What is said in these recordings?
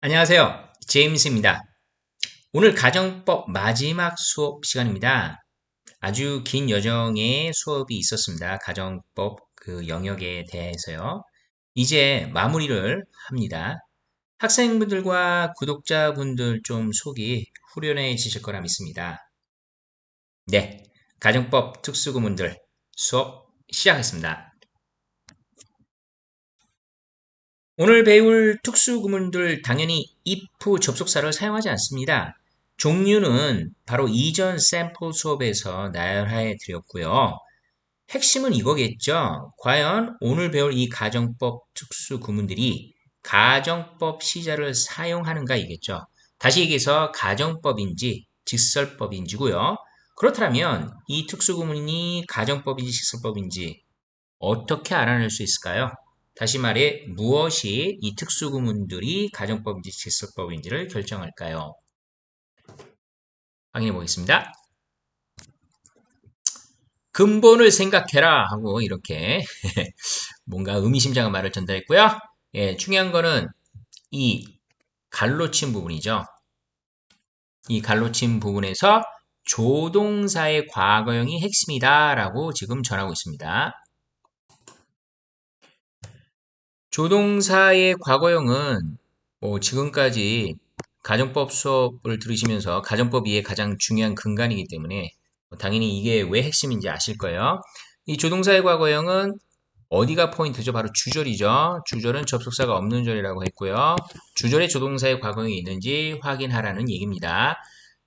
안녕하세요. 제임스입니다. 오늘 가정법 마지막 수업 시간입니다. 아주 긴 여정의 수업이 있었습니다. 가정법 그 영역에 대해서요. 이제 마무리를 합니다. 학생분들과 구독자분들 좀 속이 후련해지실 거라 믿습니다. 네, 가정법 특수구문들 수업 시작하겠습니다. 오늘 배울 특수구문들 당연히 if 접속사를 사용하지 않습니다. 종류는 바로 이전 샘플 수업에서 나열해 드렸고요. 핵심은 이거겠죠. 과연 오늘 배울 이 가정법 특수구문들이 가정법 시제를 사용하는가 이겠죠. 다시 얘기해서 가정법인지 직설법인지고요. 그렇다면 이 특수구문이 가정법인지 직설법인지 어떻게 알아낼 수 있을까요? 다시 말해 무엇이 이 특수구문들이 가정법인지 직설법인지를 결정할까요? 확인해 보겠습니다. 근본을 생각해라 하고 이렇게 뭔가 의미심장한 말을 전달했고요. 예, 중요한 거는 이 갈로친 부분이죠. 이 갈로친 부분에서 조동사의 과거형이 핵심이다 라고 지금 전하고 있습니다. 조동사의 과거형은 지금까지 가정법 수업을 들으시면서 가정법 이해 가장 중요한 근간이기 때문에 당연히 이게 왜 핵심인지 아실 거예요. 이 조동사의 과거형은 어디가 포인트죠? 바로 주절이죠. 주절은 접속사가 없는 절이라고 했고요. 주절에 조동사의 과거형이 있는지 확인하라는 얘기입니다.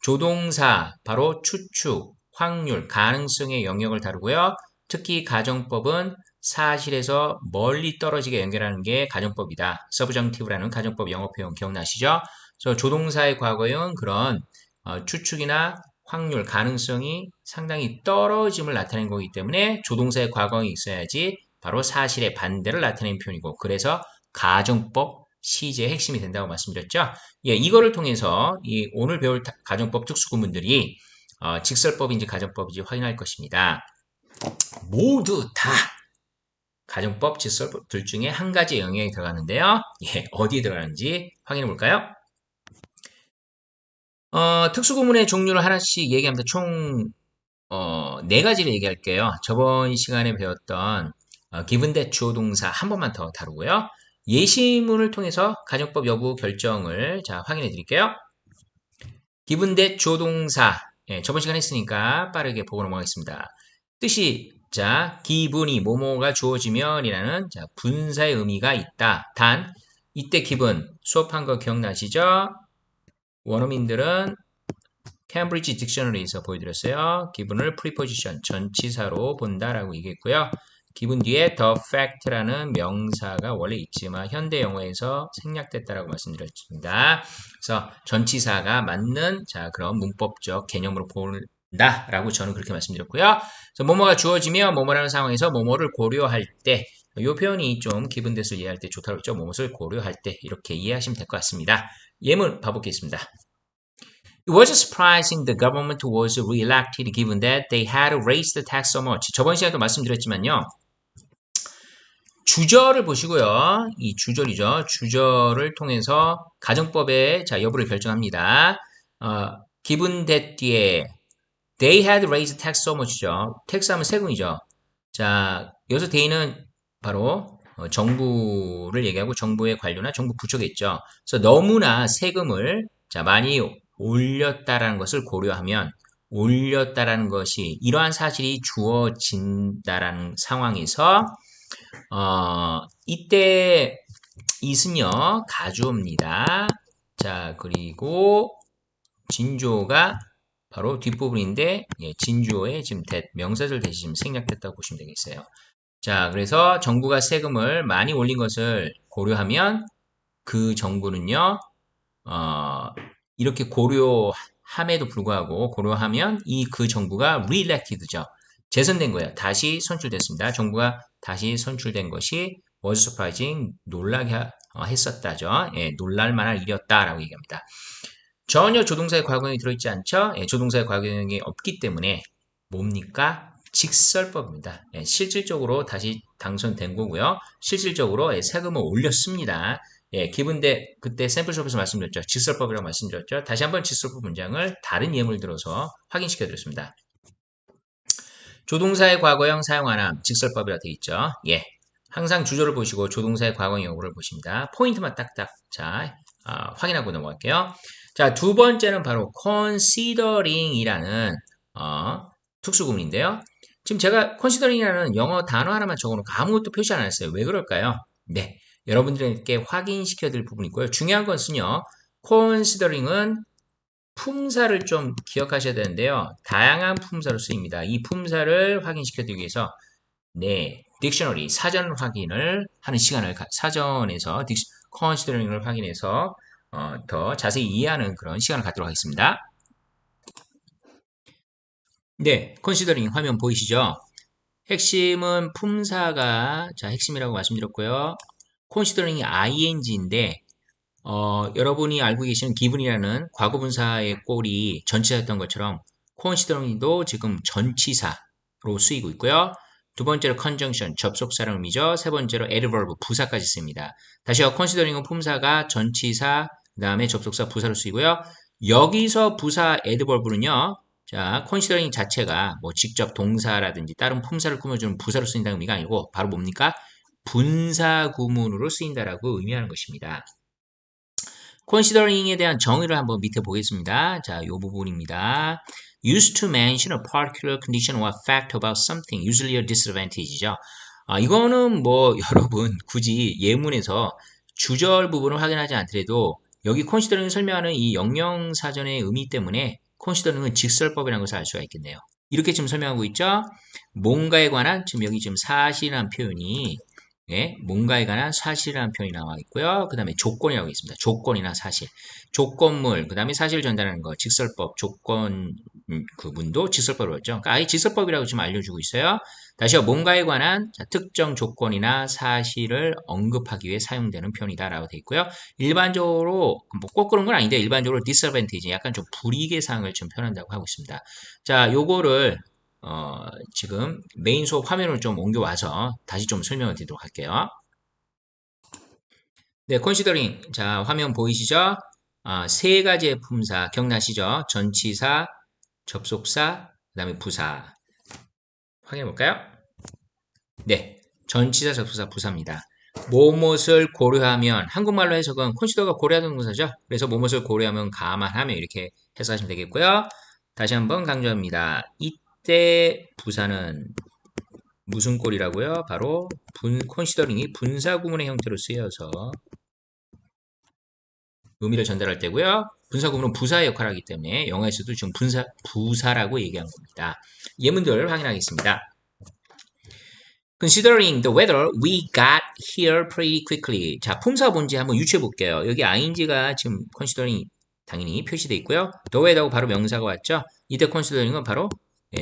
조동사, 바로 추측, 확률, 가능성의 영역을 다루고요. 특히 가정법은 사실에서 멀리 떨어지게 연결하는 게 가정법이다. 서브정티브라는 가정법 영어 표현 기억나시죠? 그래서 조동사의 과거형은 그런 추측이나 확률, 가능성이 상당히 떨어짐을 나타내는 거기 때문에 조동사의 과거형이 있어야지 바로 사실의 반대를 나타내는 표현이고, 그래서 가정법 시제의 핵심이 된다고 말씀드렸죠. 예, 이거를 통해서 이 오늘 배울 가정법 특수구문들이 직설법인지 가정법인지 확인할 것입니다. 모두 다 가정법, 직설법 둘 중에 한 가지 영역이 들어가는데요. 예, 어디에 들어가는지 확인해 볼까요? 특수구문의 종류를 하나씩 얘기합니다. 총 네 가지를 얘기할게요. 저번 시간에 배웠던 given that 주어 동사 한 번만 더 다루고요. 예시문을 통해서 가정법 여부 결정을 확인해 드릴게요. given that 주어 동사, 예, 저번 시간에 했으니까 빠르게 보고 넘어가겠습니다. 뜻이 기분이 뭐뭐가 주어지면이라는 분사의 의미가 있다. 단 이때 기분 수업한 거 기억나시죠? 원어민들은 캠브리지 딕셔너리에서 보여드렸어요. 기분을 프리포지션, 전치사로 본다라고 얘기했고요. 기분 뒤에 the fact라는 명사가 원래 있지만 현대 영어에서 생략됐다라고 말씀드렸습니다. 그래서 전치사가 맞는 그런 문법적 개념으로 본다라고 저는 그렇게 말씀드렸고요. 그래서 뭐뭐가 주어지며 뭐뭐라는 상황에서 뭐뭐를 고려할 때, 이 표현이 좀 기분 대해서 이해할 때 좋다고 했죠. 뭐뭐를 고려할 때 이렇게 이해하시면 될 것 같습니다. 예문 봐보겠습니다. It was surprising the government was re-elected given that they had raised the tax so much. 저번 시간에도 말씀드렸지만요. 주절을 보시고요. 이 주절이죠. 주절을 통해서 가정법의 여부를 결정합니다. given that 뒤에 they had raised tax so much죠. tax 하면 세금이죠. 여기서 they는 바로 정부를 얘기하고 정부의 관료나 정부 부처겠죠. 그래서 너무나 세금을 많이 올렸다라는 것을 고려하면 올렸다라는 것이 이러한 사실이 주어진다라는 상황에서 이때 이은요 가주어입니다. 그리고 진주어가 바로 뒷부분인데 진주어의 지금 명사절 대신 지금 생략됐다고 보시면 되겠어요. 그래서 정부가 세금을 많이 올린 것을 고려하면 그 정부는요 이렇게 고려함에도 불구하고 고려하면 그 정부가 re-elected죠. 재선된 거예요. 다시 선출됐습니다. 정부가 다시 선출된 것이 was surprising, 놀라게 했었다죠. 예, 놀랄만한 일이었다라고 얘기합니다. 전혀 조동사의 과거형이 들어있지 않죠? 예, 조동사의 과거형이 없기 때문에 뭡니까? 직설법입니다. 예, 실질적으로 다시 당선된 거고요. 실질적으로 세금을 올렸습니다. 예, 기분대 그때 샘플 수업에서 말씀드렸죠. 직설법이라고 말씀드렸죠. 다시 한번 직설법 문장을 다른 예문을 들어서 확인시켜 드렸습니다. 조동사의 과거형 사용하남 직설법이라 되어 있죠. 예. 항상 주조를 보시고 조동사의 과거형 여부를 보십니다. 포인트만 딱딱 자 확인하고 넘어갈게요. 자, 두 번째는 바로 considering이라는 특수구문인데요. 지금 제가 considering이라는 영어 단어 하나만 적어놓고 아무것도 표시 안 했어요. 왜 그럴까요? 네, 여러분들에게 확인시켜 드릴 부분이 있고요. 중요한 것은요. considering은 품사를 좀 기억하셔야 되는데요. 다양한 품사로 쓰입니다. 이 품사를 확인시켜 드리기 위해서 네, 딕셔너리 사전 확인을 하는 시간을 사전에서 considering을 확인해서 더 자세히 이해하는 그런 시간을 갖도록 하겠습니다. 네, considering 화면 보이시죠? 핵심은 품사가 자 핵심이라고 말씀드렸고요. considering이 ing인데 여러분이 알고 계시는 given이라는 과거분사의 꼴이 전치사였던 것처럼 considering도 지금 전치사로 쓰이고 있고요. 두 번째로 conjunction, 접속사라는 의미죠. 세 번째로 adverb, 부사까지 씁니다. 다시요, considering은 품사가 전치사, 그 다음에 접속사, 부사로 쓰이고요. 여기서 부사 adverb는요. 자, considering 자체가 뭐 직접 동사라든지 다른 품사를 꾸며주는 부사로 쓰인다는 의미가 아니고 바로 뭡니까? 분사 구문으로 쓰인다라고 의미하는 것입니다. considering에 대한 정의를 한번 밑에 보겠습니다. 자, 이 부분입니다. used to mention a particular condition or fact about something, usually a disadvantage죠. 이거는 뭐 여러분 굳이 예문에서 주절 부분을 확인하지 않더라도 여기 considering을 설명하는 이 영영사전의 의미 때문에 considering은 직설법이라는 것을 알 수가 있겠네요. 이렇게 지금 설명하고 있죠. 뭔가에 관한 지금 여기 지금 사실이라는 표현이 예, 뭔가에 관한 사실이라는 표현이 나와 있고요. 그 다음에 조건이라고 있습니다. 조건이나 사실. 조건물, 그 다음에 사실 전달하는 거, 직설법, 조건, 그분도 직설법으로 했죠. 그러니까 아예 직설법이라고 지금 알려주고 있어요. 다시요, 뭔가에 관한 특정 조건이나 사실을 언급하기 위해 사용되는 표현이다라고 되어 있고요. 일반적으로, 뭐 꼭 그런 건 아닌데, 일반적으로 disadvantage, 약간 좀 불이익의 사항을 좀 표현한다고 하고 있습니다. 자, 요거를 지금 메인 수업 화면을 좀 옮겨와서 다시 좀 설명을 드리도록 할게요. 네, considering. 자, 화면 보이시죠? 세 가지의 품사 기억나시죠? 전치사, 접속사, 그 다음에 부사. 확인해 볼까요? 네, 전치사, 접속사, 부사입니다. 뭐뭇을 고려하면 한국말로 해석은 consider가 고려하는 동사죠. 그래서 뭐뭇을 고려하면 감안하면 이렇게 해석하시면 되겠고요. 다시 한번 강조합니다. 이때 부사는 무슨 꼴이라고요? 바로 considering이 분사구문의 형태로 쓰여서 의미를 전달할 때고요. 분사구문은 부사의 역할을 하기 때문에 영어에서도 지금 부사라고 얘기한 겁니다. 예문들 확인하겠습니다. Considering the weather, we got here pretty quickly. 자, 품사 뭔지 한번 유추해 볼게요. 여기 ing가 지금 considering 당연히 표시되어 있고요. the weather하고 바로 명사가 왔죠. 이때 considering은 바로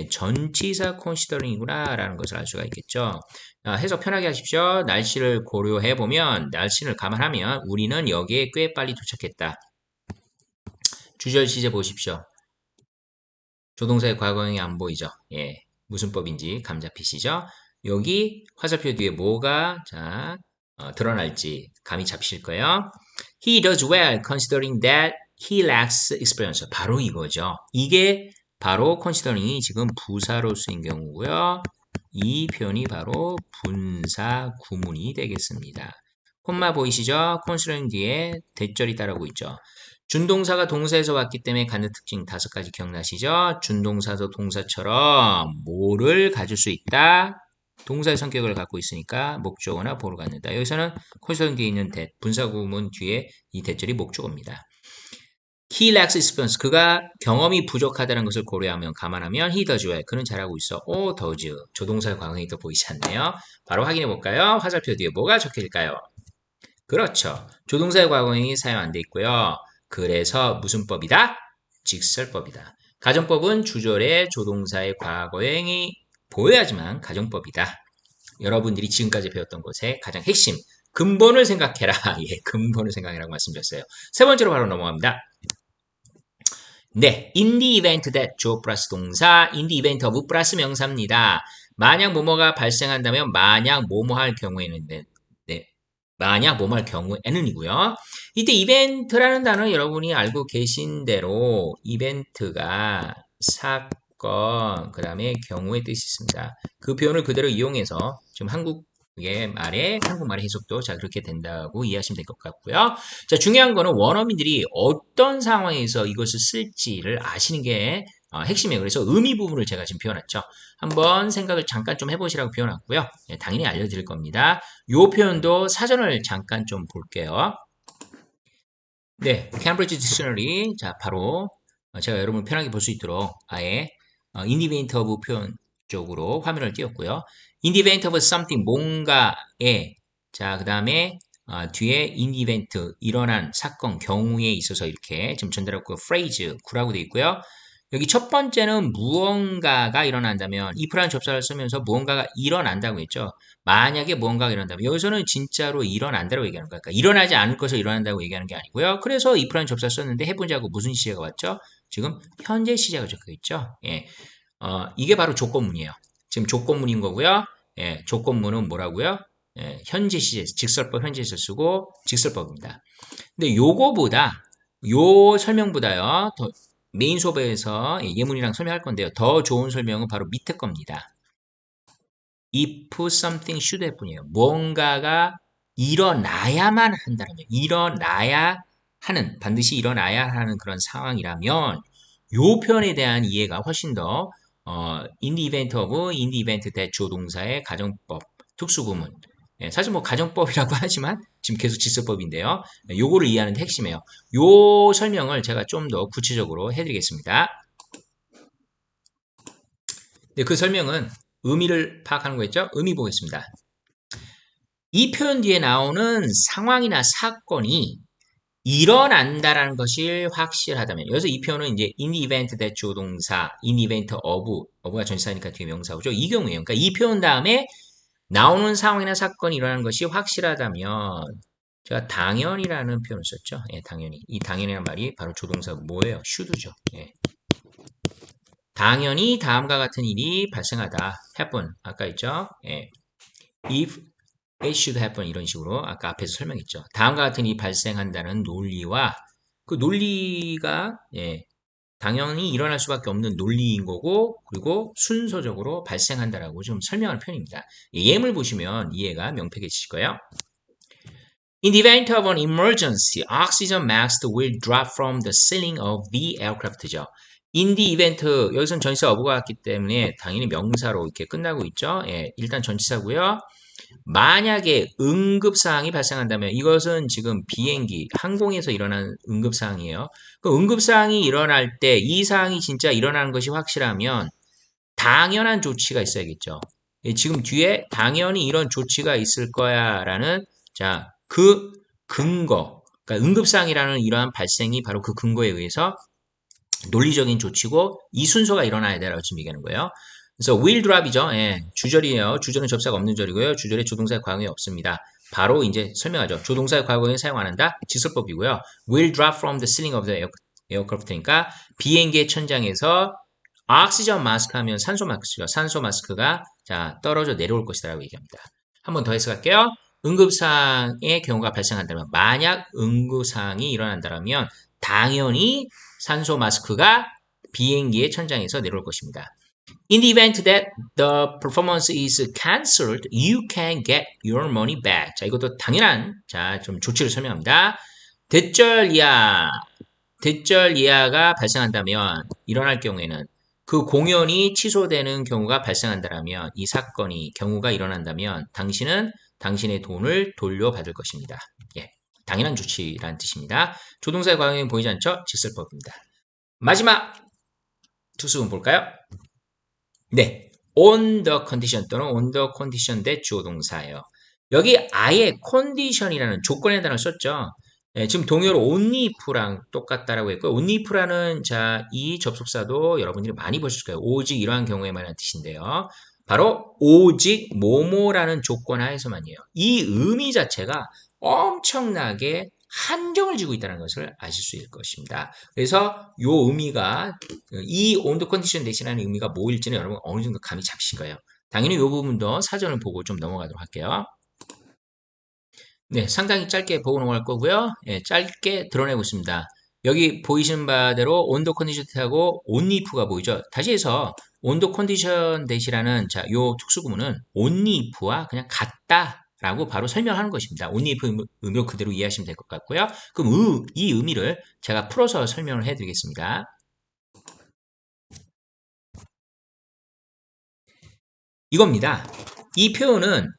전치사 considering이구나 라는 것을 알 수가 있겠죠. 해석 편하게 하십시오. 날씨를 고려해 보면, 날씨를 감안하면 우리는 여기에 꽤 빨리 도착했다. 주절 시제 보십시오. 조동사의 과거형이 안 보이죠. 예, 무슨 법인지 감 잡히시죠? 여기 화살표 뒤에 뭐가 드러날지 감이 잡히실 거예요. He does well considering that he lacks experience. 바로 이거죠. 이게 바로 considering이 지금 부사로 쓰인 경우고요. 이 표현이 바로 분사 구문이 되겠습니다. 콤마 보이시죠? considering 뒤에 대절이 따르고 있죠. 준동사가 동사에서 왔기 때문에 갖는 특징 5가지 기억나시죠? 준동사도 동사처럼 뭐를 가질 수 있다? 동사의 성격을 갖고 있으니까 목적어나 보를 갖는다. 여기서는 considering 뒤에 있는 분사 구문 뒤에 이 대절이 목적어입니다. He lacks experience. 그가 경험이 부족하다는 것을 고려하면 감안하면 he does well. 그는 잘하고 있어. does. 조동사의 과거형이 또 보이지 않네요. 바로 확인해 볼까요? 화살표 뒤에 뭐가 적혀질까요? 그렇죠. 조동사의 과거형이 사용 안 돼 있고요. 그래서 무슨 법이다? 직설법이다. 가정법은 주절에 조동사의 과거형이 보여야지만 가정법이다. 여러분들이 지금까지 배웠던 것의 가장 핵심, 근본을 생각해라. 예, 근본을 생각해라고 말씀드렸어요. 세 번째로 바로 넘어갑니다. 네, in the event that 조 플러스 동사, in the event of 플러스 명사입니다. 만약 뭐뭐가 발생한다면 만약 뭐뭐 할 경우에는 네, 만약 뭐할 경우에는이고요. 이때 이벤트라는 단어 여러분이 알고 계신 대로 이벤트가 사건, 그 다음에 경우의 뜻이 있습니다. 그 표현을 그대로 이용해서 지금 한국말의 해석도 자 그렇게 된다고 이해하시면 될 것 같고요. 자, 중요한 거는 원어민들이 어떤 상황에서 이것을 쓸지를 아시는 게 핵심이에요. 그래서 의미 부분을 제가 지금 표현했죠. 한번 생각을 잠깐 좀 해보시라고 표현했고요. 네, 당연히 알려드릴 겁니다. 요 표현도 사전을 잠깐 좀 볼게요. 네, 캠브리지 딕셔너리. 자, 바로 제가 여러분 편하게 볼 수 있도록 아예 in the event of 표현 쪽으로 화면을 띄웠고요. in the event of something, 뭔가에, 자, 그 다음에 뒤에 in the event, 일어난 사건, 경우에 있어서 이렇게 지금 전달하고 phrase, 구라고 되어 있고요. 여기 첫 번째는 무언가가 일어난다면 if라는 접사를 쓰면서 무언가가 일어난다고 했죠. 만약에 무언가가 일어난다면 여기서는 진짜로 일어난다고 얘기하는 거야. 그러니까 일어나지 않을 것을 일어난다고 얘기하는 게 아니고요. 그래서 if라는 접사를 썼는데 해보자고 무슨 시제가 왔죠? 지금 현재 시제가 적혀 있죠. 예. 이게 바로 조건문이에요. 지금 조건문인 거고요. 예, 조건문은 뭐라고요? 예, 현재 시제, 직설법 현재에서 쓰고 직설법입니다. 근데 요거보다 요 설명보다요. 더 메인 수업에서 예문이랑 설명할 건데요. 더 좋은 설명은 바로 밑에 겁니다. if something should happen이에요. 뭔가가 일어나야만 한다는 거예요. 일어나야 하는, 반드시 일어나야 하는 그런 상황이라면 요 표현에 대한 이해가 훨씬 더 in the event of, in the event that 조동사의 가정법, 특수구문. 예, 사실 뭐 가정법이라고 하지만 지금 계속 질서법인데요. 요거를 이해하는 데 핵심이에요. 요 설명을 제가 좀 더 구체적으로 해드리겠습니다. 네, 그 설명은 의미를 파악하는 거겠죠? 의미 보겠습니다. 이 표현 뒤에 나오는 상황이나 사건이 일어난다라는 것이 확실하다면 여기서 이 표현은 이제 in the event that 조동사, in the event of가 전치사니까 뒤에 명사고죠. 이 경우에요. 그러니까 이 표현 다음에 나오는 상황이나 사건이 일어나는 것이 확실하다면 제가 당연이라는 표현을 썼죠. 예, 당연히. 이 당연이라는 말이 바로 조동사 뭐예요? should죠. 예. 당연히 다음과 같은 일이 발생하다. happen. 아까 있죠? 예. if it should happen 이런 식으로 아까 앞에서 설명했죠. 다음과 같은 일이 발생한다는 논리와 그 논리가 예, 당연히 일어날 수밖에 없는 논리인 거고 그리고 순서적으로 발생한다라고 좀 설명할 편입니다. 예물 보시면 이해가 명백해지실 거예요. In the event of an emergency, oxygen mask will drop from the ceiling of the aircraft죠. In the event, 여기서는 전치사 어부가 왔기 때문에 당연히 명사로 이렇게 끝나고 있죠. 예, 일단 전치사고요. 만약에 응급사항이 발생한다면 이것은 지금 비행기, 항공에서 일어난 응급사항이에요. 그 응급사항이 일어날 때 이 사항이 진짜 일어나는 것이 확실하면 당연한 조치가 있어야겠죠. 예, 지금 뒤에 당연히 이런 조치가 있을 거야 라는 자, 그 근거, 그러니까 응급사항이라는 이러한 발생이 바로 그 근거에 의해서 논리적인 조치고 이 순서가 일어나야 되라고 지금 얘기하는 거예요. 그래서 will drop이죠. 예, 주절이에요. 주절은 접사가 없는 절이고요. 주절에 조동사의 과거에 없습니다. 바로 이제 설명하죠. 조동사의 과거에 사용 안 한다? 지설법이고요. will drop from the ceiling of the aircraft니까 비행기의 천장에서 오xygen 마스크 하면 산소 마스크죠. 산소 마스크가 자 떨어져 내려올 것이다라고 얘기합니다. 한 번 더 해석할게요. 응급사항의 경우가 발생한다면 만약 응급사항이 일어난다면 당연히 산소 마스크가 비행기의 천장에서 내려올 것입니다. In the event that the performance is cancelled, you can get your money back. 자, 이것도 당연한 좀 조치를 설명합니다. 대절 이하가 발생한다면 일어날 경우에는 그 공연이 취소되는 경우가 발생한다면 이 사건이 경우가 일어난다면 당신은 당신의 돈을 돌려받을 것입니다. 예, 당연한 조치라는 뜻입니다. 조동사의 과거에는 보이지 않죠? 직설법입니다. 마지막 특수분 볼까요? 네, on the condition 또는 on the condition that 조동사예요. 여기 아예 condition이라는 조건의 단어를 썼죠. 네, 지금 동요로 only if랑 똑같다라고 했고요. only if라는 자, 이 접속사도 여러분들이 많이 보실 거예요. 오직 이러한 경우에만 하는 뜻인데요. 바로 오직 뭐뭐라는 조건 하에서만이에요. 이 의미 자체가 엄청나게 한정을 지고 있다는 것을 아실 수 있을 것입니다. 그래서 이 의미가 이 온도 컨디션 대신하는 의미가 뭐일지는 여러분 어느 정도 감이 잡히실 거예요. 당연히 이 부분도 사전을 보고 좀 넘어가도록 할게요. 네, 상당히 짧게 보고 넘어갈 거고요. 예, 짧게 드러내고 있습니다. 여기 보이시는 바대로 온도 컨디션 대하고 온리프가 보이죠? 다시 해서 온도 컨디션 대시라는 자, 요 특수구문은 온리프와 그냥 같다라고 바로 설명하는 것입니다. 온리프 의미로 그대로 이해하시면 될 것 같고요. 그럼 이 의미를 제가 풀어서 설명을 해드리겠습니다. 이겁니다. 이 표현은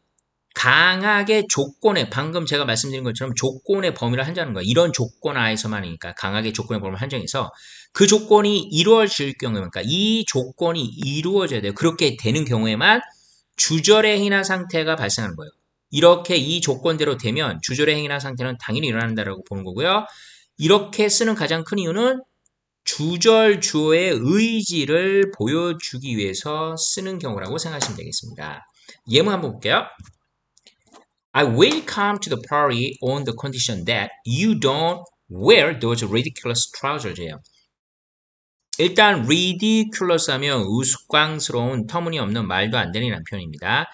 강하게 조건에 방금 제가 말씀드린 것처럼 조건의 범위를 한정하는 거예요. 이런 조건 하에서만이니까 강하게 조건의 범위를 한정해서 그 조건이 이루어질 경우에 그러니까 이 조건이 이루어져야 돼요. 그렇게 되는 경우에만 주절의 행위나 상태가 발생하는 거예요. 이렇게 이 조건대로 되면 주절의 행위나 상태는 당연히 일어난다라고 보는 거고요. 이렇게 쓰는 가장 큰 이유는 주절 주어의 의지를 보여주기 위해서 쓰는 경우라고 생각하시면 되겠습니다. 예문 한번 볼게요. I will come to the party on the condition that you don't wear those ridiculous trousers예요. 일단 ridiculous 하면 우스꽝스러운 터무니없는 말도 안 되는 표현입니다.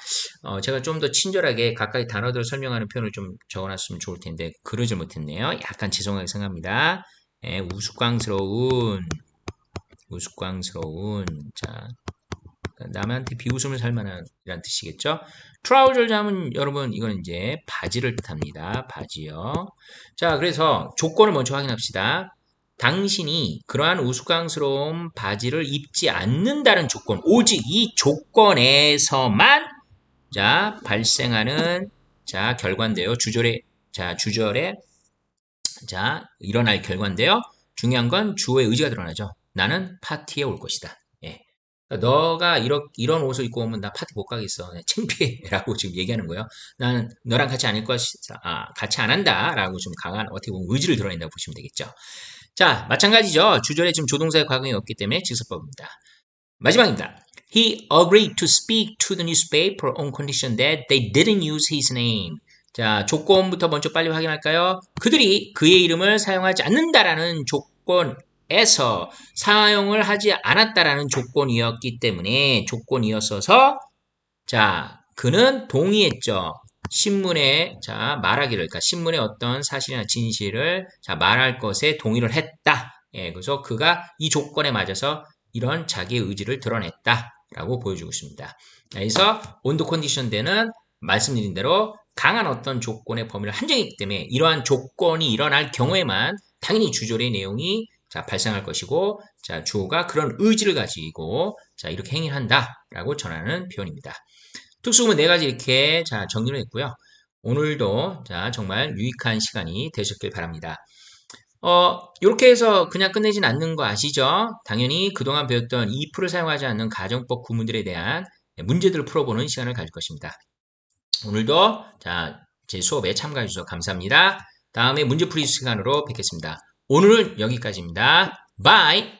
제가 좀 더 친절하게 가까이 단어들을 설명하는 표현을 좀 적어놨으면 좋을 텐데 그러질 못했네요. 약간 죄송하게 생각합니다. 예, 우스꽝스러운 자 남한테 비웃음을 살 만한 이란 뜻이겠죠. 트라우저 하면 여러분 이건 이제 바지를 뜻합니다. 바지요. 자, 그래서 조건을 먼저 확인합시다. 당신이 그러한 우스꽝스러운 바지를 입지 않는다는 조건, 오직 이 조건에서만 자 발생하는 자 결과인데요. 주절에 자 일어날 결과인데요. 중요한 건 주어의 의지가 드러나죠. 나는 파티에 올 것이다. 예. 너가 이런 옷을 입고 오면 나 파티 못 가겠어. 창피해라고 지금 얘기하는 거예요. 나는 너랑 같이 안 할 것이다. 같이 안 한다라고 좀 강한 어떻게 보면 의지를 드러낸다고 보시면 되겠죠. 자, 마찬가지죠. 주절에 지금 조동사의 과거이 없기 때문에 직설법입니다. 마지막입니다. He agreed to speak to the newspaper on condition that they didn't use his name. 자, 조건부터 먼저 빨리 확인할까요? 그들이 그의 이름을 사용하지 않는다라는 조건에서 사용을 하지 않았다라는 조건이었기 때문에 조건이었어서 자, 그는 동의했죠. 신문에 자 말하기를 그러니까 신문의 어떤 사실이나 진실을 자 말할 것에 동의를 했다. 예, 그래서 그가 이 조건에 맞아서 이런 자기의 의지를 드러냈다라고 보여주고 있습니다. 그래서 온도 컨디션 대는 말씀드린 대로 강한 어떤 조건의 범위를 한정했기 때문에 이러한 조건이 일어날 경우에만 당연히 주절의 내용이 자 발생할 것이고 자 주어가 그런 의지를 가지고 자 이렇게 행위한다라고 전하는 표현입니다. 특수구문 4가지 이렇게 자 정리를 했고요. 오늘도 자 정말 유익한 시간이 되셨길 바랍니다. 이렇게 해서 그냥 끝내진 않는 거 아시죠? 당연히 그동안 배웠던 if를 사용하지 않는 가정법 구문들에 대한 문제들을 풀어보는 시간을 가질 것입니다. 오늘도 자, 제 수업에 참가해 주셔서 감사합니다. 다음에 문제풀이 시간으로 뵙겠습니다. 오늘은 여기까지입니다. 바이!